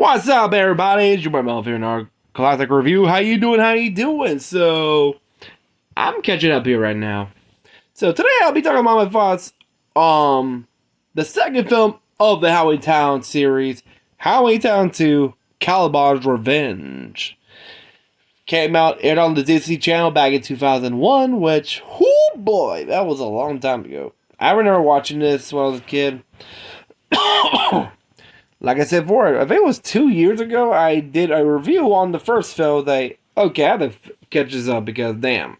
What's up, everybody? It's your boy Mel here in our classic review. How you doing? How you doing? So, I'm catching up here right now. So today I'll be talking about my thoughts on the second film of the Halloween Town series, Halloween Town 2: Kalabar's Revenge. Came out, aired on the Disney Channel back in 2001, which, whoo boy, that was a long time ago. I remember watching this when I was a kid. Like I said before, I think it was 2 years ago, I did a review on the first film. I had to catch this up because, damn,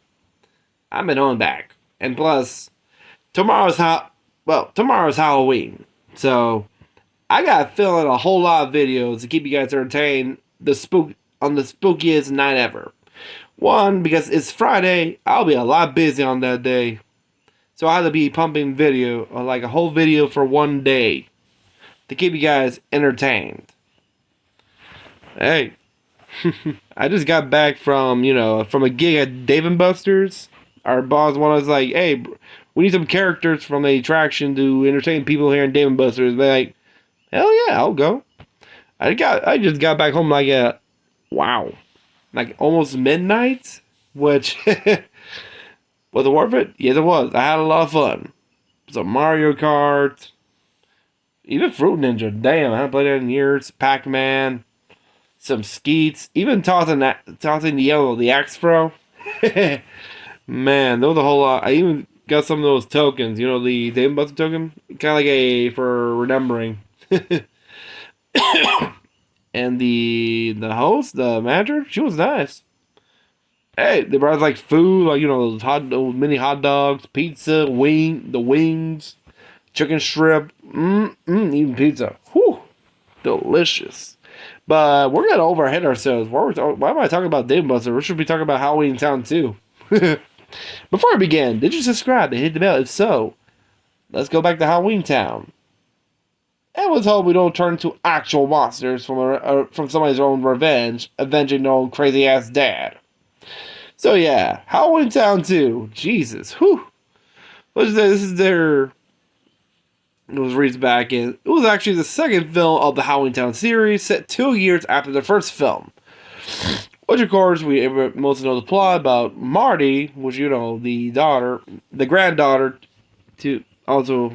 I've been on back. And plus, tomorrow's Halloween. So, I got filling a whole lot of videos to keep you guys entertained on the spookiest night ever. One, because it's Friday, I'll be a lot busy on that day. So I had to be pumping video, like a whole video for one day, to keep you guys entertained. Hey, I just got back from a gig at Dave & Buster's. Our boss wanted us like, hey, we need some characters from the attraction to entertain people here in Dave & Buster's. They're like, hell yeah, I'll go. I just got back home like almost midnight, which was it worth it? Yes, it was. I had a lot of fun. Some Mario Kart. Even Fruit Ninja, damn, I haven't played that in years. Pac-Man, some Skeets, even tossing the axe throw. Man, there was a whole lot. I even got some of those tokens, the Dave & Buster token, kind of for remembering. And the host, the manager, she was nice. Hey, they brought us like food, those mini hot dogs, pizza, wings. Chicken strip, even pizza. Whew, delicious. But we're gonna overhead ourselves. Why am I talking about Dave & Buster? We should be talking about Halloween Town 2. Before I begin, did you subscribe and hit the bell? If so, let's go back to Halloween Town. And let's hope we don't turn into actual monsters from somebody's own revenge, avenging their own crazy ass dad. So yeah, Halloween Town 2. Jesus, whew. This is their. It was released back in. It was actually the second film of the Halloween Town series, set 2 years after the first film. Which, of course, we mostly know the plot about Marty, which the granddaughter, also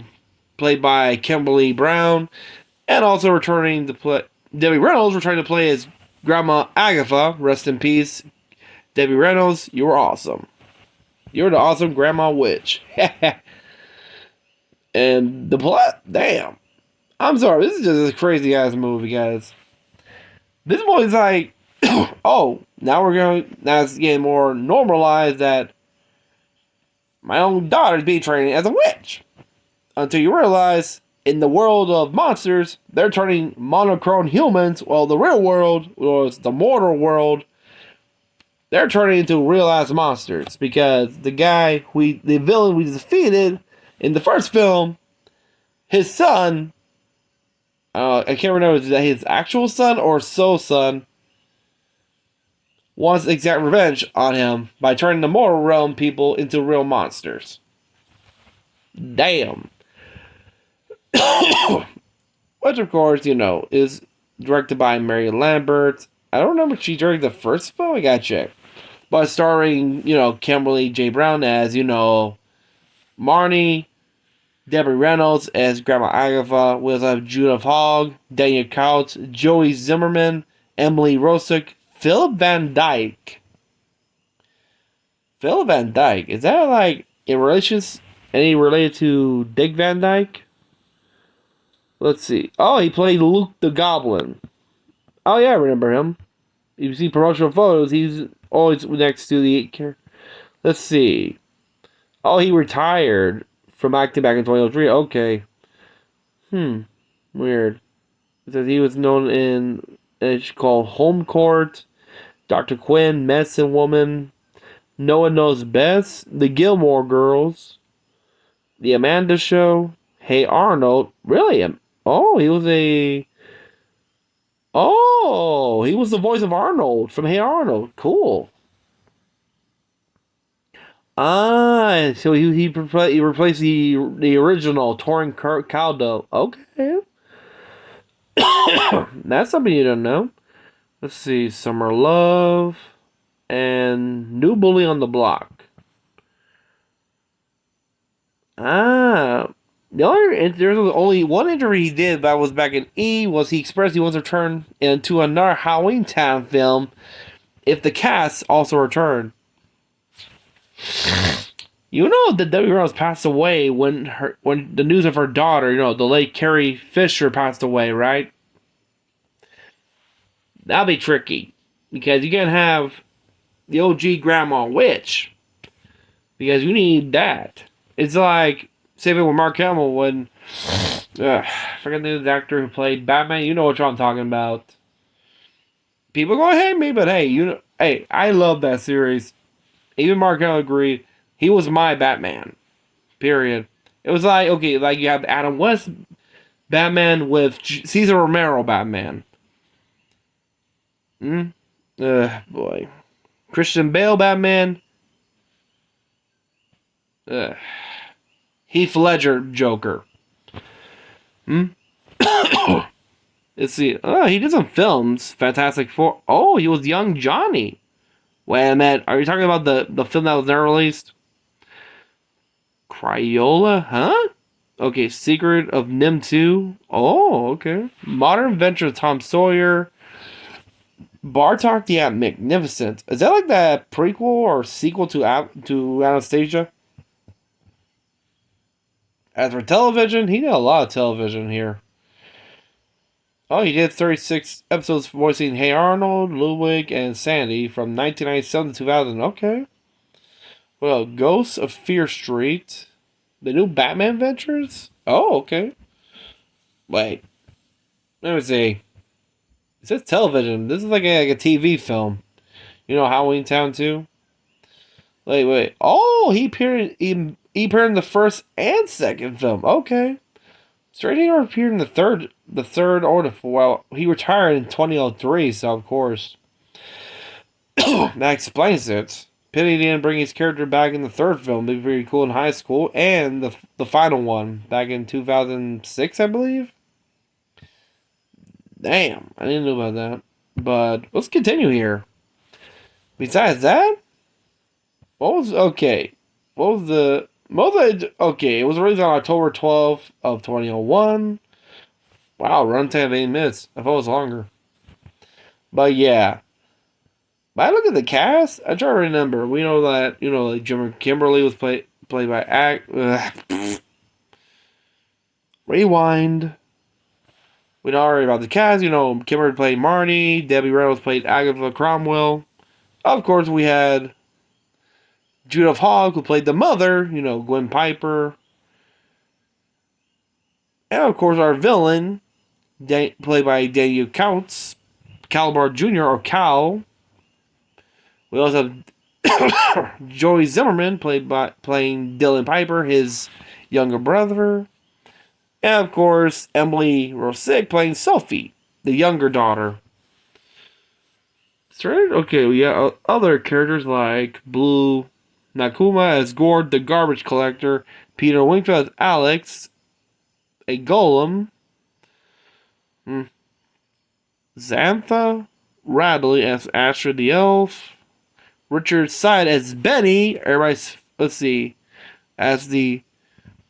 played by Kimberly Brown, and also returning to play Debbie Reynolds, returning to play as Grandma Agatha. Rest in peace, Debbie Reynolds. You were awesome. You're the awesome Grandma Witch. And the plot, damn. I'm sorry, this is just a crazy ass movie, guys. This movie's like, now it's getting more normalized that my own daughter's being trained as a witch. Until you realize, in the world of monsters, they're turning monochrome humans, while the real world, or it's the mortal world, they're turning into real ass monsters. Because the villain we defeated in the first film, his son, I can't remember if that his actual son or soul son, wants exact revenge on him by turning the mortal realm people into real monsters. Damn. Which, of course, is directed by Mary Lambert. I don't remember if she directed the first film. I gotta check. But starring, Kimberly J. Brown as, Marnie, Debbie Reynolds as Grandma Agatha, with Judith Hogg, Daniel Couch, Joey Zimmerman, Emily Rosick, Philip Van Dyke. Philip Van Dyke, is that like any related to Dick Van Dyke? Let's see. Oh, he played Luke the Goblin. Oh yeah, I remember him. You see promotional photos, he's always next to the character. Let's see. Oh, he retired from acting back in 2003. Okay. Weird. It says he was known in it's called Home Court, Dr. Quinn, Medicine Woman, No One Knows Best, The Gilmore Girls, The Amanda Show, Hey Arnold. Really? He was the voice of Arnold from Hey Arnold. Cool. So he replaced the original Torrin Caldo. Okay. That's something you don't know. Let's see, Summer Love and New Bully on the Block. Ah, there's only one interview he did that was back in E. Was he expressed he wants to return into another Halloween Town film if the cast also return. You know that Debbie Reynolds passed away when the news of her daughter, the late Carrie Fisher passed away, right? That'll be tricky because you can't have the OG Grandma Witch because you need that. It's like same thing with Mark Hamill when I forget the actor who played Batman. You know what I'm talking about. People go, hey, me, but hey, hey, I love that series. Even Mark Hamill agreed. He was my Batman. Period. It was like, okay, like you have Adam West Batman with Cesar Romero Batman. Boy. Christian Bale Batman. Heath Ledger Joker. Let's see. Oh, he did some films. Fantastic Four. Oh, he was Young Johnny. Wait a minute. Are you talking about the film that was never released? Crayola? Huh? Okay, Secret of Nim 2. Oh, okay. Modern Adventure of Tom Sawyer. Bartok the Magnificent. Is that like that prequel or sequel to Anastasia? As for television, he did a lot of television here. Oh, he did 36 episodes voicing Hey Arnold, Ludwig, and Sandy from 1997 to 2000. Okay. Well, Ghosts of Fear Street. The new Batman Ventures? Oh, okay. Wait. Let me see. It says television. This is like a TV film. You know Halloween Town 2? Wait. Oh, he appeared in the first and second film. Okay. Straight Here appeared in the third or the fourth. Well, he retired in 2003, so of course. That explains it. Pity didn't bring his character back in the third film. It'd be very cool in high school. And the final one, back in 2006, I believe. Damn, I didn't know about that. But let's continue here. Besides that, okay. Okay, it was released on October 12th of 2001. Wow, runtime of 8 minutes. I thought it was longer. But yeah. But I look at the cast, I try to remember. We know that, like Jim Kimberly was played by Rewind. We know already about the cast. Kimberly played Marnie. Debbie Reynolds played Agatha Cromwell. Of course, we had Judith Hogg, who played the mother. Gwen Piper. And of course, our villain, played by Daniel Counts, Kalabar Jr. or Cal. We also have Joey Zimmerman playing Dylan Piper, his younger brother. And of course, Emily Rosick playing Sophie, the younger daughter. Straight? Okay, we got other characters like Blue Nakuma as Gord the garbage collector, Peter Wingfield as Alex, a golem, Xantha Radley as Astrid the elf, Richard Side as Benny. Let's see, as the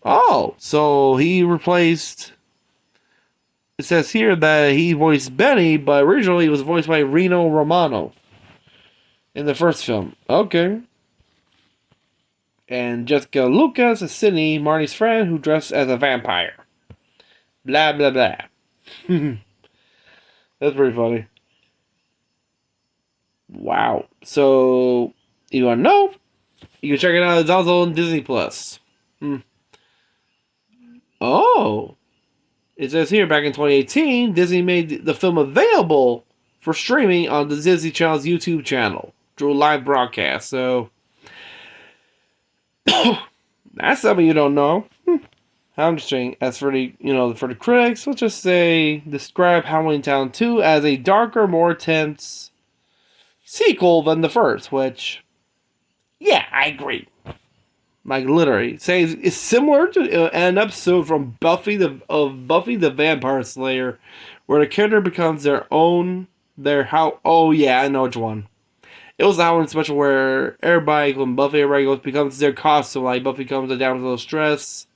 so he replaced. It says here that he voiced Benny, but originally he was voiced by Reno Romano in the first film. Okay. And Jessica Lucas as Sydney, Marnie's friend, who dressed as a vampire. Blah, blah, blah. That's pretty funny. Wow. So, you want to know? You can check it out. It's also on Disney Plus. Oh. It says here, back in 2018, Disney made the film available for streaming on the Disney Channel's YouTube channel through a live broadcast. So, that's something you don't know. How interesting. As for the critics, let's just say describe Halloween Town 2 as a darker, more tense sequel than the first, which, yeah, I agree. Like literally, saying it's similar to an episode from Buffy the Vampire Slayer, where the character becomes their own. Their how? Oh yeah, I know which one. It was the Halloween special where everybody, when Buffy, everybody goes becomes their costume. Like Buffy becomes a damsel in distress.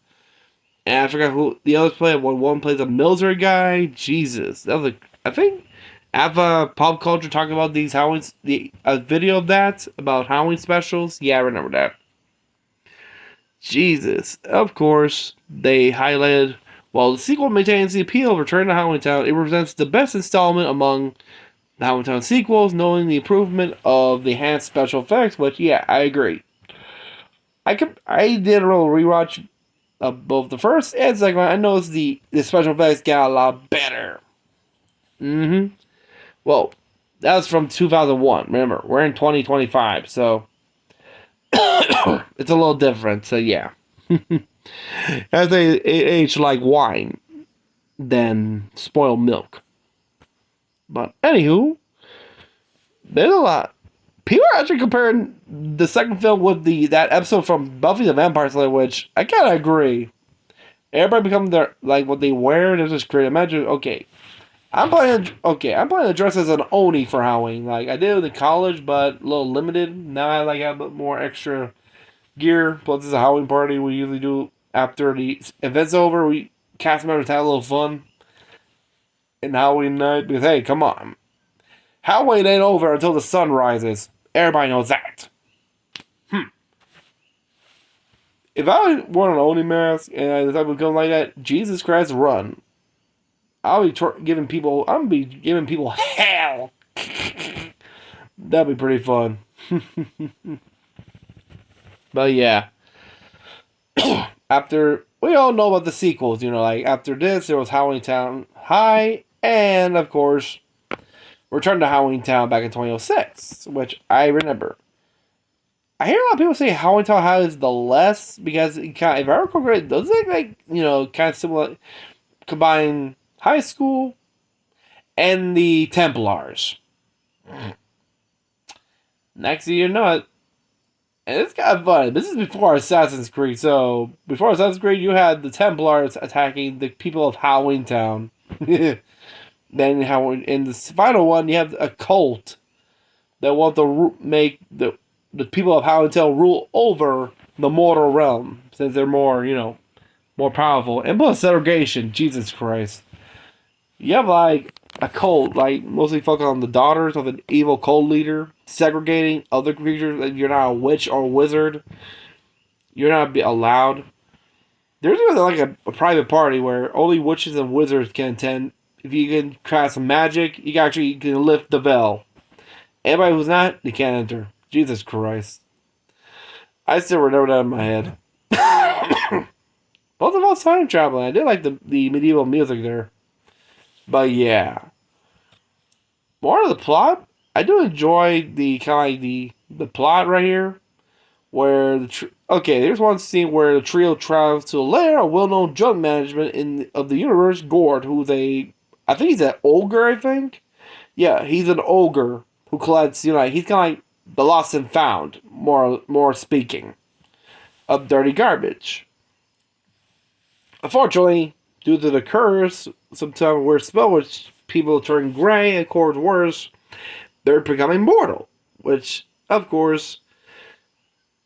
And I forgot who the others play. One plays a military guy. Jesus, that was I think Ava Pop Culture talking about these Halloween, a video of that about Halloween specials. Yeah, I remember that. Jesus, of course they highlighted. While the sequel maintains the appeal of Return to Halloween Town, it represents the best installment among the Halloween Town sequels, knowing the improvement of the enhanced special effects. Which, yeah, I agree. I did a little rewatch of both the first and second one. I noticed the special effects got a lot better. Mm-hmm. Well, that was from 2001. Remember, we're in 2025, so it's a little different. So yeah, as they age like wine, than spoiled milk. But anywho, there's a lot. People are actually comparing the second film with that episode from Buffy the Vampire Slayer, which I kind of agree. Everybody becomes their like what they wear, and it's just great. Imagine, okay, I'm planning to dress as an Oni for Halloween. Like I did in college, but a little limited. Now I like have a bit more extra gear. Plus, it's a Halloween party we usually do after the event's over. We cast members have a little fun in Halloween night because hey, come on, Halloween ain't over until the sun rises. Everybody knows that. If I wore an Oni mask and I decided to become like that, Jesus Christ, run! giving people. I'm gonna be giving people hell. That'd be pretty fun. But yeah, after we all know about the sequels, like after this there was Halloween Town High, and of course, Return to Halloween Town back in 2006, which I remember. I hear a lot of people say Halloween Town High is the less because it kind of, if I recall correctly, does it kind of similar combine high school and the Templars. Next thing you know it, and it's kind of fun. This is before Assassin's Creed, so before Assassin's Creed, you had the Templars attacking the people of Halloween Town. Then in the final one, you have a cult that want to make the people of Halloween Town rule over the mortal realm since they're more powerful. And plus segregation, Jesus Christ. You have like a cult, like mostly focused on the daughters of an evil cult leader, segregating other creatures. Like you're not a witch or a wizard. You're not allowed. There's even like a private party where only witches and wizards can attend. If you can cast magic, you can lift the veil. Anybody who's not, they can't enter. Jesus Christ. I still remember that in my head. Both of us time traveling. I did like the medieval music there. But yeah. More of the plot. I do enjoy the kind of like the plot right here. Where there's one scene where the trio travels to a lair of well-known drug management of the universe, Gord, who's I think he's an ogre, I think? Yeah, he's an ogre who collects, he's kind of like the lost and found, more speaking, of dirty garbage. Unfortunately, due to the curse, sometimes where spell which people turn gray, and of course worse, they're becoming mortal. Which, of course,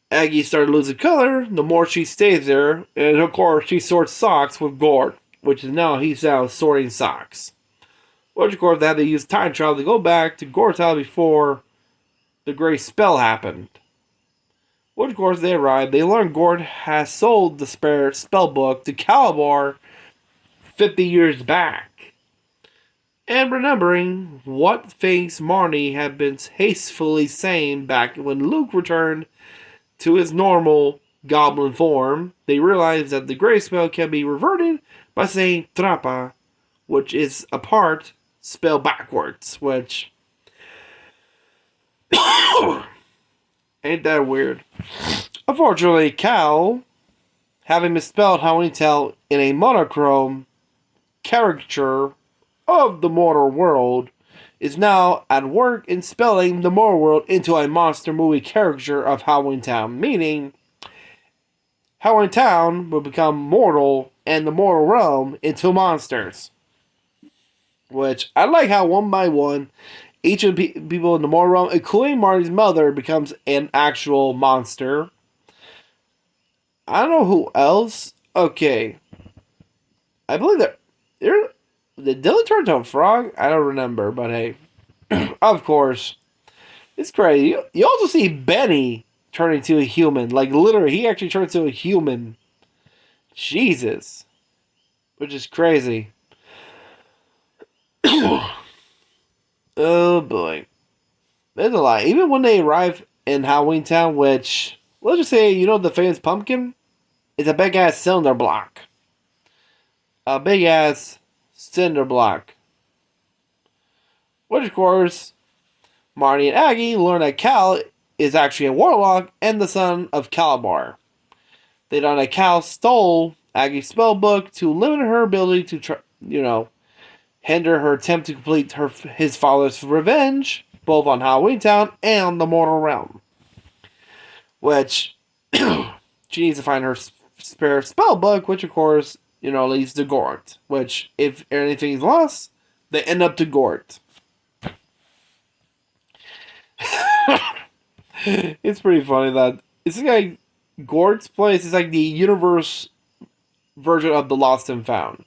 Aggie started losing color the more she stays there, and of course she sorts socks with Gord, which is now he's now sorting socks. Which of course they had to use time travel to go back to Gord's house before the gray spell happened. Which of course they arrived, they learn Gord has sold the spare spell book to Kalabar 50 years back. And remembering what things Marnie had been hastily saying back when Luke returned to his normal goblin form, they realize that the gray spell can be reverted by saying Trapa, which is a part spelled backwards, which ain't that weird. Unfortunately, Cal, having misspelled Halloween Town in a monochrome caricature of the mortal world, is now at work in spelling the mortal world into a monster movie caricature of Halloween Town, meaning Halloween Town will become mortal and the mortal realm into monsters. Which I like how one by one, each of the people in the Moore realm, including Marty's mother, becomes an actual monster. I don't know who else. Okay, I believe that there. Did Dylan turn into a frog? I don't remember, but hey, of course, it's crazy. You also see Benny turn into a human. Like literally, he actually turns into a human. Jesus, which is crazy. Oh boy, there's a lot. Even when they arrive in Halloween Town, which let's just say, the famous pumpkin, it's a big ass cylinder block. A big ass cinder block. Which, of course, Marty and Aggie learn that Cal is actually a warlock and the son of Kalabar. They learn that Cal stole Aggie's spellbook to limit her ability to, hinder her attempt to complete his father's revenge, both on Halloween Town and the mortal realm. Which, she needs to find her spare spellbook, which, of course, leads to Gort. Which, if anything is lost, they end up to Gort. It's pretty funny that it's like Gort's place is like the universe version of the Lost and Found.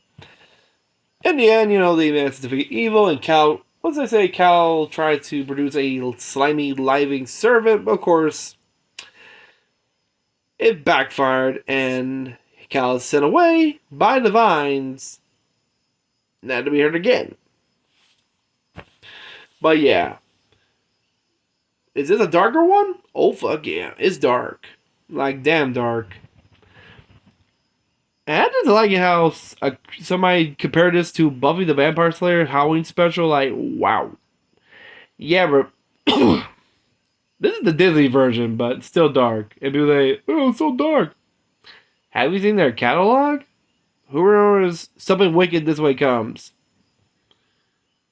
In the end, they managed to defeat evil, and Cal, what did I say? Cal tried to produce a slimy, living servant, but of course, it backfired, and Cal is sent away by the vines, not to be heard again. But yeah, is this a darker one? Oh fuck yeah, it's dark, like damn dark. And I just like how somebody compared this to Buffy the Vampire Slayer Halloween special. Like, wow. Yeah, but this is the Disney version, but it's still dark. And people say, oh, it's so dark. Have you seen their catalog? Who remembers Something Wicked This Way Comes?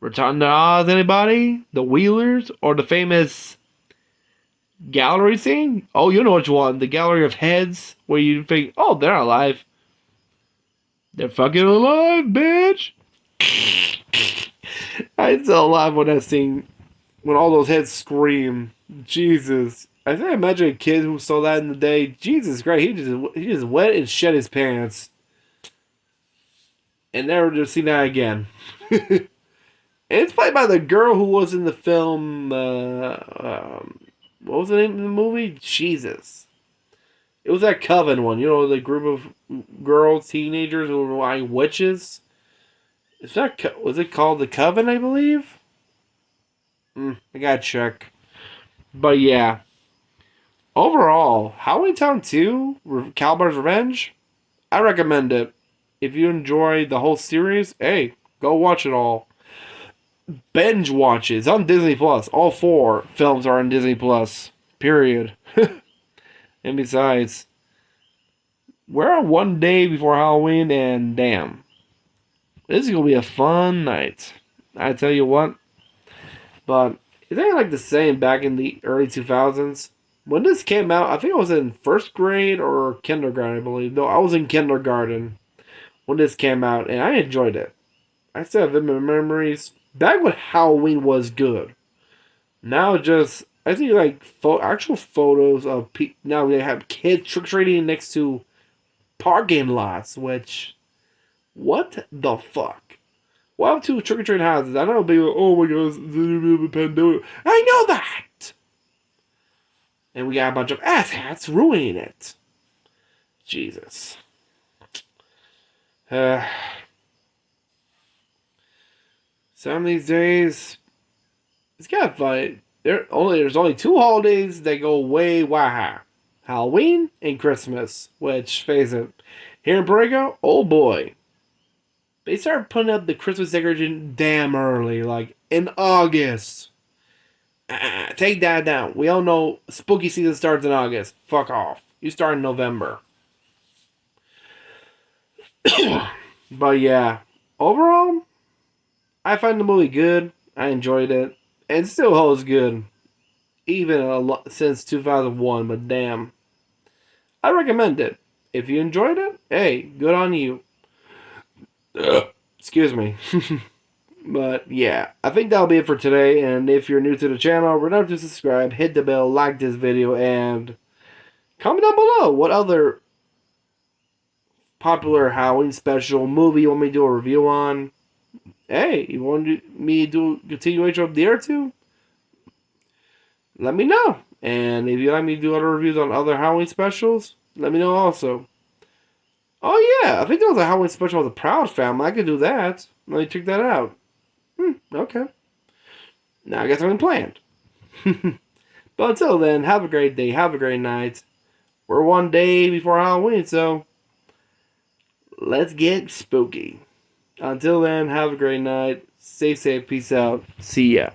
Return to Oz, anybody? The Wheelers? Or the famous gallery scene? Oh, you know which one. The gallery of heads, where you think, oh, they're alive. They're fucking alive, bitch! I still laugh when that scene, when all those heads scream. Jesus. I think I imagine a kid who saw that in the day. Jesus Christ, he just went and shed his pants. And never to see that again. And it's played by the girl who was in the film, what was the name of the movie? Jesus. It was that Coven one, the group of girls, teenagers who were like witches. Was it called The Coven, I believe? I gotta check. But yeah. Overall, Halloween Town 2, Kalabar's Revenge, I recommend it. If you enjoy the whole series, hey, go watch it all. Binge watch it. It's on Disney Plus. All 4 films are on Disney Plus. Period. And besides, we're on one day before Halloween, and damn, this is gonna be a fun night. I tell you what. But is that like the same back in the early 2000s? When this came out, I think I was in first grade or kindergarten, I believe. No, I was in kindergarten when this came out, and I enjoyed it. I still have vivid memories. Back when Halloween was good. Now I see like actual photos of people. Now they have kids trick-or-treating next to parking lots, which, what the fuck? Well, I have 2 trick-or-treating houses. I know people, oh my god, it's a pandemic. I know that! And we got a bunch of asshats ruining it. Jesus. Some of these days, it's kind of funny. There's only 2 holidays that go way high. Halloween and Christmas. Which, face it, here in Puerto Rico, oh boy. They started putting up the Christmas decoration damn early. Like, in August. Take that down. We all know spooky season starts in August. Fuck off. You start in November. But yeah, overall, I find the movie good. I enjoyed it. And it still holds good. Even since 2001. But damn. I recommend it. If you enjoyed it, hey, good on you. Excuse me. But yeah, I think that'll be it for today. And if you're new to the channel, remember to subscribe, hit the bell, like this video, and comment down below what other popular Halloween special movie you want me to do a review on. Hey, you want me to do a continuation of the Air 2? Let me know. And if you'd like me to do other reviews on other Halloween specials, let me know also. Oh yeah, I think there was a Halloween special with the Proud Family. I could do that. Let me check that out. Okay. Now I got something planned. But until then, have a great day, have a great night. We're one day before Halloween, so let's get spooky. Until then, have a great night. Stay safe. Peace out. See ya.